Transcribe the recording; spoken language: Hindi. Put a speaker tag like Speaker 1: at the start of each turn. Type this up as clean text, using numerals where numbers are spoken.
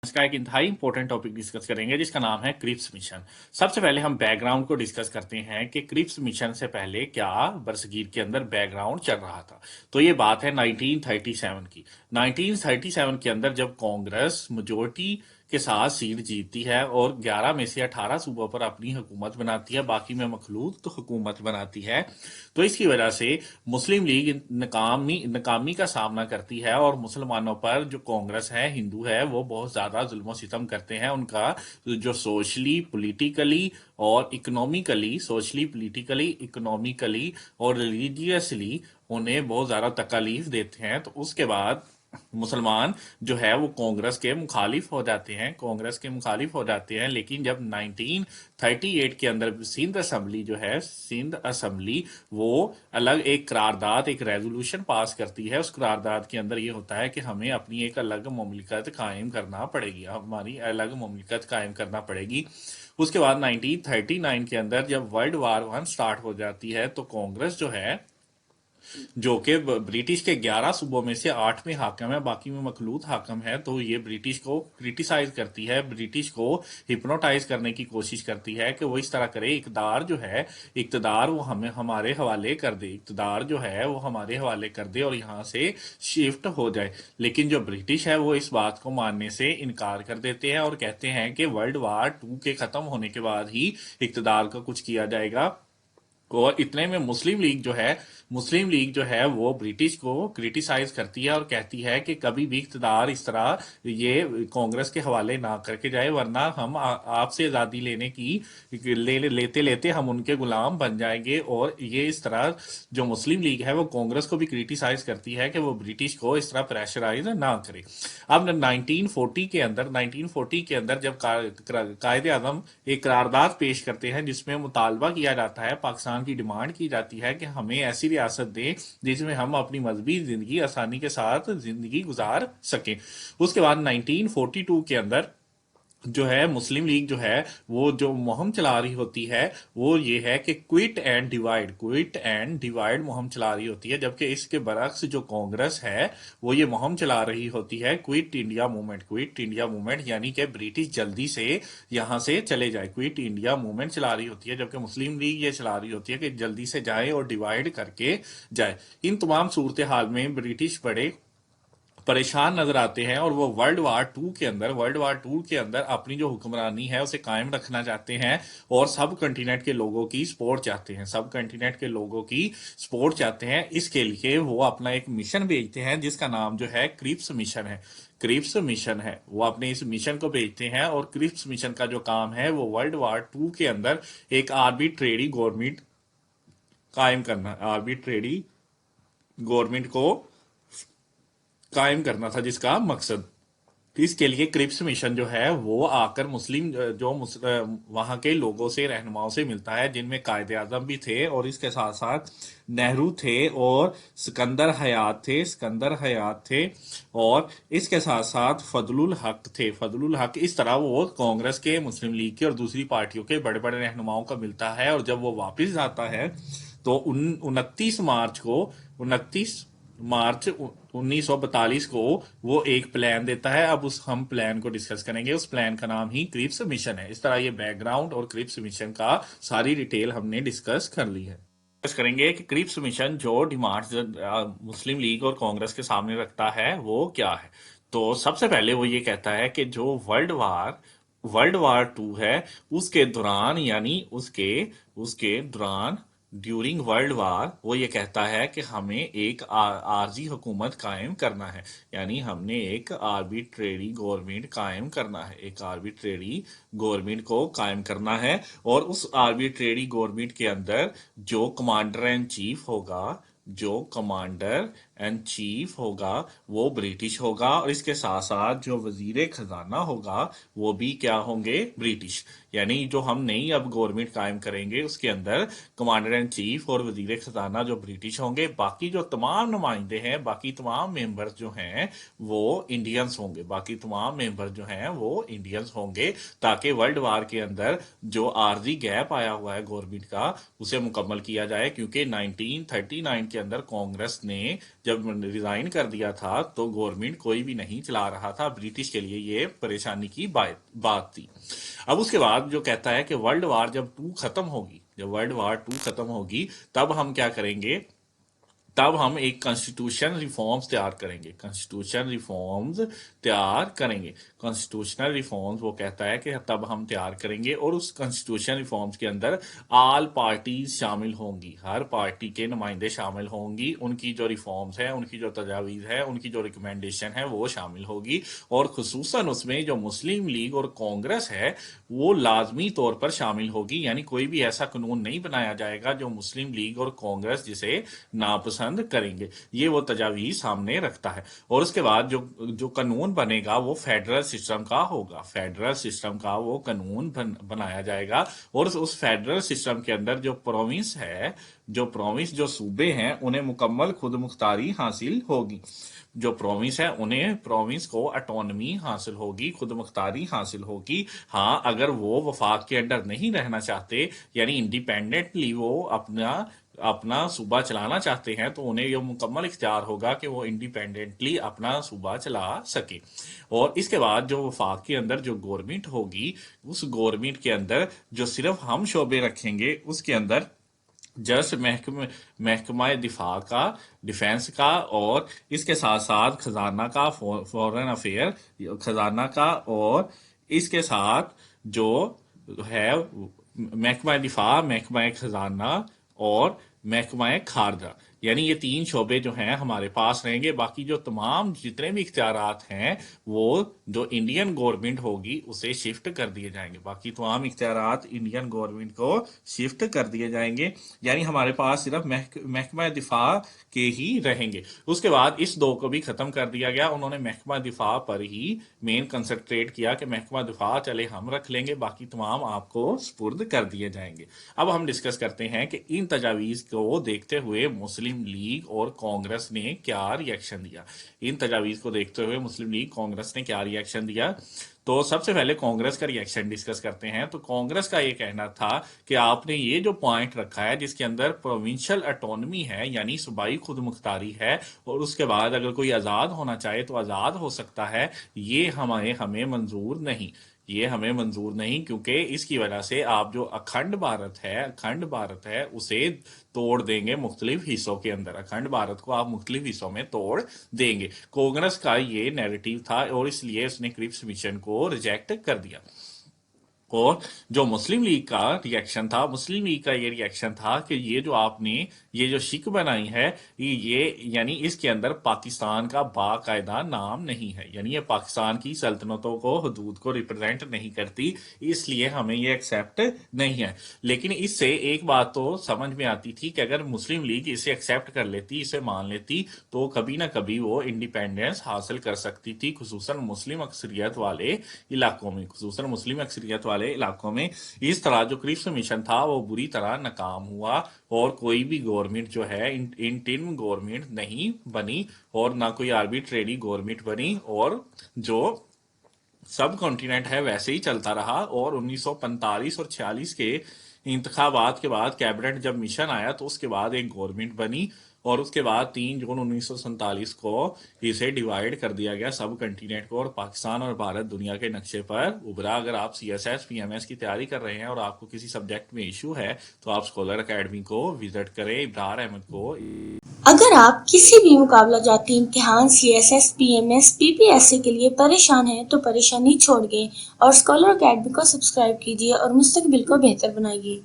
Speaker 1: इसका एक इंतहाई इंपॉर्टेंट टॉपिक डिस्कस करेंगे जिसका नाम है क्रिप्स मिशन। सबसे पहले हम बैकग्राउंड को डिस्कस करते हैं कि क्रिप्स मिशन से पहले क्या बरसगीर के अंदर बैकग्राउंड चल रहा था। तो ये बात है 1937 की। 1937 के अंदर जब कांग्रेस मेजोरिटी के साथ सीट जीतती है और 11 में से 18 सूबों पर अपनी हुकूमत बनाती है, बाकी में मखलूत तो हुकूमत बनाती है, तो इसकी वजह से मुस्लिम लीग नाकामी का सामना करती है और मुसलमानों पर जो कांग्रेस है, हिंदू है, वो बहुत ज़्यादा जुल्म सितम करते हैं। उनका जो सोशली पोलिटिकली इकोनॉमिकली और रिलीजियसली उन्हें बहुत ज़्यादा तकालीफ देते हैं। तो उसके बाद मुसलमान जो है वो कांग्रेस के मुखालिफ हो जाते हैं। लेकिन जब 1938 के अंदर सिंध असेंबली वो अलग एक करारदाद एक रेजोल्यूशन पास करती है। उस करारदाद के अंदर ये होता है कि हमें अपनी एक अलग ममलिकत कायम करना पड़ेगी, हमारी अलग ममलिकत कायम करना पड़ेगी। उसके बाद 1939 के अंदर जब वर्ल्ड वार वन स्टार्ट हो जाती है तो कांग्रेस जो है, जो कि ब्रिटिश के 11 सूबों में से 8 में हाकम है, बाकी में मखलूत हाकम है, तो ये ब्रिटिश को क्रिटिसाइज करती है, ब्रिटिश को हिप्नोटाइज करने की कोशिश करती है कि वो इस तरह करे, इकतदार वो हमें हमारे हवाले कर दे, इकतदार जो है वो हमारे हवाले कर दे और यहाँ से शिफ्ट हो जाए। लेकिन जो ब्रिटिश है वो इस बात को मानने से इनकार कर देते हैं और कहते हैं कि वर्ल्ड वार 2 के खत्म होने के बाद ही इकतदार का कुछ किया जाएगा। और इतने में मुस्लिम लीग जो है वो ब्रिटिश को क्रिटिसाइज करती है और कहती है कि कभी भी इक़्तिदार इस तरह ये कांग्रेस के हवाले ना करके जाए, वरना हम आपसे आज़ादी लेते लेते हम उनके गुलाम बन जाएंगे। और ये इस तरह जो मुस्लिम लीग है वो कांग्रेस को भी क्रिटिसाइज करती है कि वो ब्रिटिश को इस तरह प्रेशराइज ना करे। अब 1940 के अंदर जब कायदे आजम एक करारदाद पेश करते हैं जिसमें मुतालबा किया जाता है, पाकिस्तान की डिमांड की जाती है कि हमें ऐसी रियासत दें जिसमें हम अपनी मजहबी जिंदगी आसानी के साथ जिंदगी गुजार सकें। उसके बाद 1942 के अंदर जो है मुस्लिम लीग जो है वो जो मुहिम चला रही होती है वो ये है कि क्विट एंड डिवाइड मुहिम चला रही होती है। जबकि इसके बरक्स जो कांग्रेस है वो ये मुहिम चला रही होती है क्विट इंडिया मूवमेंट, यानी कि ब्रिटिश जल्दी से यहाँ से चले जाए, क्विट इंडिया मूवमेंट चला रही होती है। जबकि मुस्लिम लीग ये चला रही होती है कि जल्दी से जाए और डिवाइड करके जाए। इन तमाम सूरत हाल में ब्रिटिश बड़े परेशान नजर आते हैं और वो वर्ल्ड वार टू के अंदर अपनी जो हुक्मरानी है उसे कायम रखना चाहते हैं और सब कंटिनेंट के लोगों की सपोर्ट चाहते हैं। इसके लिए वो अपना एक मिशन भेजते हैं जिसका नाम जो है क्रिप्स मिशन है। वो अपने इस मिशन को भेजते हैं और क्रिप्स मिशन का जो काम है वो वर्ल्ड वार टू के अंदर एक आर्बिट्रेरी गवर्नमेंट कायम करना, आर्बिट्रेरी गवर्नमेंट को कायम करना था, जिसका मकसद इसके लिए क्रिप्स मिशन जो है वो आकर वहां के लोगों से, रहनुमाओं से मिलता है, जिनमें कायदे आजम भी थे और इसके साथ साथ नेहरू थे और सिकंदर हयात थे और इसके साथ साथ फजलुल हक। इस तरह वो कांग्रेस के, मुस्लिम लीग के और दूसरी पार्टियों के बड़े बड़े रहनुमाओं का मिलता है। और जब वो वापस आता है तो 29 मार्च 1942 को वो एक प्लान देता है। अब हम प्लान को डिस्कस करेंगे, उस प्लान का नाम ही क्रिप्स मिशन है। इस तरह ये बैकग्राउंड और क्रिप्स मिशन का सारी डिटेल हमने डिस्कस कर ली है। डिस्कस करेंगे कि क्रिप्स मिशन जो डिमांड्स मुस्लिम लीग और कांग्रेस के सामने रखता है वो क्या है। तो सबसे पहले वो ये कहता है कि जो वर्ल्ड वार टू है उसके दौरान, यानी उसके दौरान ड्यूरिंग वर्ल्ड वार वो ये कहता है कि हमें एक आरजी हुकूमत कायम करना है, यानी हमने एक आर्बिट्रेरी गवर्नमेंट कायम करना है, एक आर्बिट्रेरी गवर्नमेंट को कायम करना है। और उस आर्बिट्रेरी गवर्नमेंट के अंदर जो कमांडर एंड चीफ होगा वो ब्रिटिश होगा और इसके साथ साथ जो वजीर खजाना होगा वो भी क्या होंगे, ब्रिटिश। यानी जो हम नई अब गवर्नमेंट कायम करेंगे उसके अंदर कमांडर इन चीफ और वजीर खजाना जो ब्रिटिश होंगे, बाकी जो तमाम नुमाइंदे हैं, बाकी तमाम मेंबर्स जो हैं वो इंडियंस होंगे, ताकि वर्ल्ड वार के अंदर जो आर्जी गैप आया हुआ है गवर्नमेंट का उसे मुकम्मल किया जाए। क्योंकि 1939 के अंदर कांग्रेस ने जब रिजाइन कर दिया था तो गवर्नमेंट कोई भी नहीं चला रहा था। ब्रिटिश के लिए ये परेशानी की बात थी। अब उसके बाद जो कहता है कि वर्ल्ड वार जब टू खत्म होगी, जब वर्ल्ड वार टू खत्म होगी तब हम क्या करेंगे, तब हम एक कॉन्स्टिट्यूशन रिफॉर्म्स तैयार करेंगे, कॉन्स्टिट्यूशन रिफॉर्म्स तैयार करेंगे। कॉन्स्टिट्यूशनल रिफॉर्म्स वो कहता है कि तब हम तैयार करेंगे और उस कॉन्स्टिट्यूशन रिफॉर्म्स के अंदर ऑल पार्टीज शामिल होंगी, हर पार्टी के नुमाइंदे शामिल होंगी, उनकी जो रिफॉर्म्स है, उनकी जो तजावीज़ है, उनकी जो रिकमेंडेशन है वो शामिल होगी। और खुसूसन उसमें जो मुस्लिम लीग और कांग्रेस है वो लाजमी तौर पर शामिल होगी, यानी कोई भी ऐसा कानून नहीं बनाया जाएगा जो मुस्लिम लीग और कांग्रेस जिसे नापसंद करेंगे। ये वो तजावीज़ सामने रखता है। और उसके बाद जो जो कानून बनेगा वो फेडरल सिस्टम का होगा, फेडरल सिस्टम का वो कानून बनाया जाएगा। और उस फेडरल सिस्टम के अंदर जो प्रोविंस है, जो सूबे हैं उन्हें मुकम्मल खुद मुख्तारी हासिल होगी। जो प्रोविंस है उन्हें प्रोविंस को ऑटोनमी हासिल होगी, खुद मुख्तारी हासिल होगी। हाँ, अगर वो वफाक के अंडर नहीं रहना चाहते, यानी इंडिपेंडेंटली वो अपना अपना सूबा चलाना चाहते हैं, तो उन्हें यह मुकम्मल इख्तियार होगा कि वो इंडिपेंडेंटली अपना सूबा चला सके। और इसके बाद जो वफाक के अंदर जो गवर्नमेंट होगी, उस गवर्नमेंट के अंदर जो सिर्फ हम शोबे रखेंगे, उसके अंदर जस्ट महकमा दिफा का, डिफेंस का, और इसके साथ साथ खजाना का, फॉरेन अफेयर खजाना का, और इसके साथ जो है महकमा दिफा, महकमा खजाना और महकमा खारजा, यानी ये तीन शोबे जो हैं हमारे पास रहेंगे। बाकी जो तमाम जितने भी इख्तियारात हैं वो जो इंडियन गवर्नमेंट होगी उसे शिफ्ट कर दिए जाएंगे। बाकी तमाम इख्तियारात इंडियन गवर्नमेंट को शिफ्ट कर दिए जाएंगे, यानी हमारे पास सिर्फ महकमा दिफा के ही रहेंगे। उसके बाद इस दो को भी खत्म कर दिया गया। उन्होंने महकमा दिफा पर ही मेन कंसंट्रेट किया कि महकमा दिफा चले हम रख लेंगे, बाकी तमाम आपको स्पुर्द कर दिए जाएंगे। अब हम डिस्कस करते हैं कि इन तजावीज़ को देखते हुए मुस्लिम लीग और कांग्रेस ने क्या रिएक्शन दिया। इन तजावीज़ को देखते हुए मुस्लिम लीग कांग्रेस ने क्या रिएक्शन दिया, तो सबसे पहले कांग्रेस का रिएक्शन डिस्कस करते हैं। तो कांग्रेस का ये कहना था कि आपने ये जो पॉइंट रखा है जिसके अंदर प्रोविंशियल ऑटोनमी है, यानी सूबाई खुद मुख्तारी है, और उसके बाद अगर कोई आज़ाद होना चाहे तो आज़ाद हो सकता है, ये हमें मंजूर नहीं, ये हमें मंजूर नहीं, क्योंकि इसकी वजह से आप जो अखंड भारत है उसे तोड़ देंगे मुख्तलिफ हिस्सों के अंदर, अखंड भारत को आप मुख्तलिफ हिस्सों में तोड़ देंगे। कांग्रेस का ये नैरेटिव था और इसलिए उसने क्रिप्स मिशन को रिजेक्ट कर दिया। और जो मुस्लिम लीग का रिएक्शन था, मुस्लिम लीग का ये रिएक्शन था कि ये जो आपने ये जो शिक बनाई है, ये यानी इसके अंदर पाकिस्तान का बाकायदा नाम नहीं है, यानी ये पाकिस्तान की सल्तनतों को, हदूद को रिप्रेजेंट नहीं करती, इसलिए हमें ये एक्सेप्ट नहीं है। लेकिन इससे एक बात तो समझ में आती थी कि अगर मुस्लिम लीग इसे एक्सेप्ट कर लेती, इसे मान लेती, तो कभी ना कभी वो इंडिपेंडेंस हासिल कर सकती थी, खुसूसन मुस्लिम अक्सरियत वाले इलाकों में, खुसूसन मुस्लिम अक्सरियत वाले इलाकों में। इस तरह जो क्रिप्स मिशन था वो बुरी तरह नाकाम हुआ और कोई भी गवर्नमेंट जो है इंटीरिम गवर्नमेंट नहीं बनी और ना कोई आर्बिट्रेरी गवर्नमेंट बनी, और जो सब कॉन्टिनेंट है वैसे ही चलता रहा। और 1945 और 46 के इंतखाबात के बाद कैबिनेट जब मिशन आया तो उसके बाद एक गवर्नमेंट बनी, और उसके बाद 3 जून 1947 को इसे डिवाइड कर दिया गया सब कंटिनेंट को, और पाकिस्तान और भारत दुनिया के नक्शे पर उभरा। अगर आप CSS PMS की तैयारी कर रहे हैं और आपको किसी सब्जेक्ट में इशू है तो आप स्कॉलर अकेडमी को विजिट करें, इब्रार अहमद को।
Speaker 2: अगर आप किसी भी मुकाबला जाती इम्तिहान CSS PMS PPSC के लिए परेशान हैं तो परेशानी छोड़ गए और स्कॉलर अकेडमी को सब्सक्राइब कीजिए और मुस्तकबिल को बेहतर बनाइए।